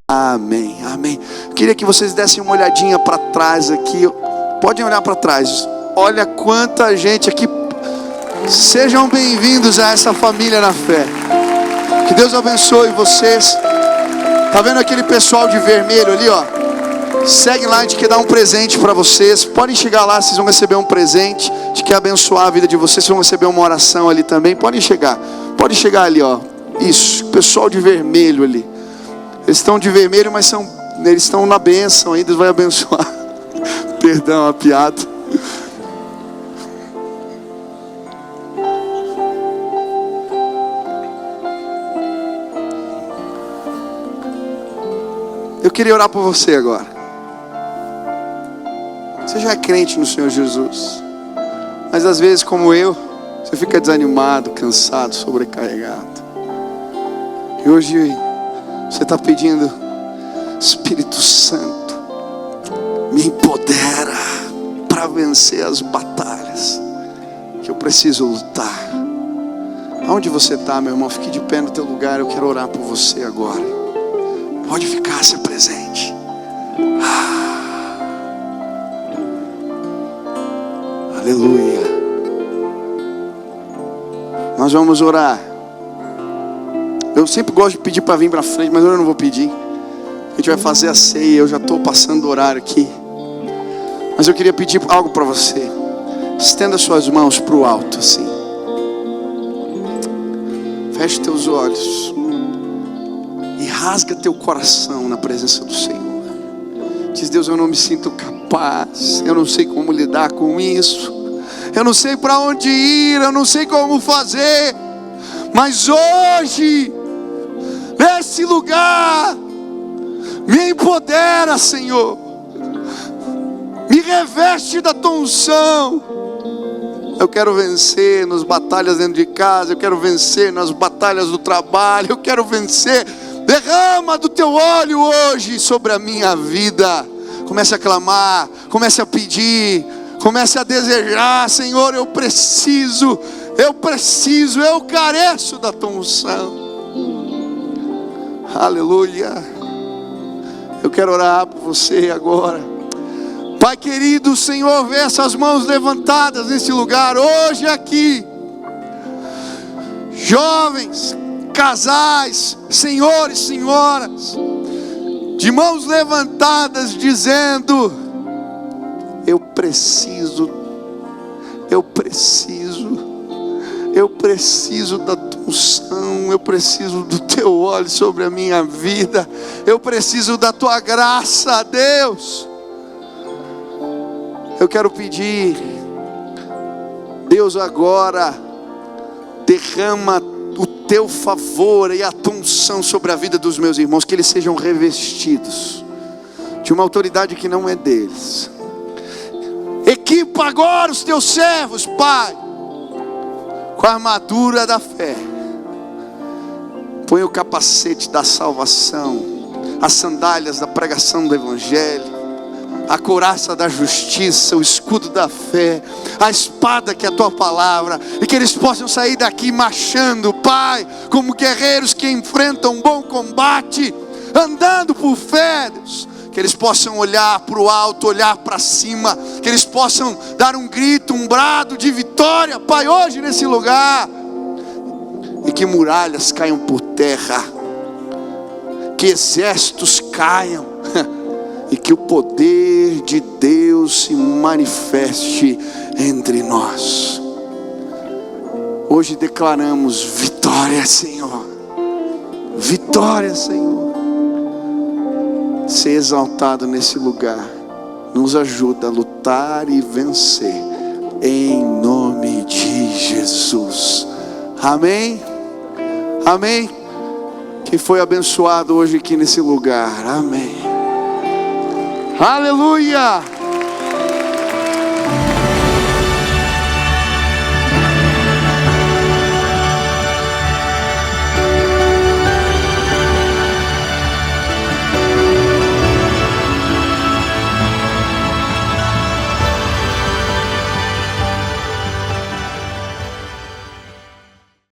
Amém, amém. Eu queria que vocês dessem uma olhadinha para trás aqui. Podem olhar para trás. Olha quanta gente aqui. Sejam bem-vindos a essa família na fé. Que Deus abençoe vocês. Tá vendo aquele pessoal de vermelho ali, ó? Segue lá, a gente quer dar um presente para vocês. Podem chegar lá, vocês vão receber um presente. A gente quer abençoar a vida de vocês. Vocês vão receber uma oração ali também. Podem chegar. Pode chegar ali, ó. Isso, pessoal de vermelho ali. Eles estão de vermelho, mas eles estão na bênção aí. Deus vai abençoar. Perdão a piada. Eu queria orar por você agora. Você já é crente no Senhor Jesus, mas às vezes, como eu, você fica desanimado, cansado, sobrecarregado. E hoje você está pedindo: Espírito Santo, me empodera para vencer as batalhas que eu preciso lutar. Aonde você está, meu irmão? Fique de pé no teu lugar. Eu quero orar por você agora. Pode ficar, se presente. Aleluia. Nós vamos orar. Eu sempre gosto de pedir para vir para frente, mas hoje eu não vou pedir. A gente vai fazer a ceia. Eu já estou passando o horário aqui. Mas eu queria pedir algo para você. Estenda suas mãos para o alto assim. Feche teus olhos. E rasga teu coração na presença do Senhor. Diz: Deus, eu não me sinto capaz. Eu não sei como lidar com isso. Eu não sei para onde ir. Eu não sei como fazer. Mas hoje, nesse lugar, me empodera, Senhor. Me reveste da tua unção. Eu quero vencer nas batalhas dentro de casa. Eu quero vencer nas batalhas do trabalho. Eu quero vencer. Derrama do teu óleo hoje sobre a minha vida. Comece a clamar, comece a pedir, comece a desejar. Senhor, eu preciso, eu careço da tua unção. Aleluia. Eu quero orar por você agora. Pai querido, Senhor, vê essas mãos levantadas nesse lugar hoje aqui. Jovens, casais, senhores, senhoras, de mãos levantadas dizendo: eu preciso da tua unção, eu preciso do teu óleo sobre a minha vida, eu preciso da tua graça, Deus. Eu quero pedir, Deus, agora derrama o teu favor e a tua unção sobre a vida dos meus irmãos, que eles sejam revestidos de uma autoridade que não é deles. Equipa agora os teus servos, Pai, com a armadura da fé. Põe o capacete da salvação, as sandálias da pregação do evangelho, a couraça da justiça, o escudo da fé, a espada que é a tua palavra, e que eles possam sair daqui marchando, Pai, como guerreiros que enfrentam um bom combate, andando por fé, Deus. Que eles possam olhar para o alto, olhar para cima, que eles possam dar um grito, um brado de vitória, Pai, hoje nesse lugar, e que muralhas caiam por terra, que exércitos caiam, e que o poder de Deus se manifeste entre nós. Hoje declaramos vitória, Senhor. Vitória, Senhor. Ser exaltado nesse lugar. Nos ajuda a lutar e vencer. Em nome de Jesus. Amém? Amém? Quem foi abençoado hoje aqui nesse lugar? Amém. Aleluia!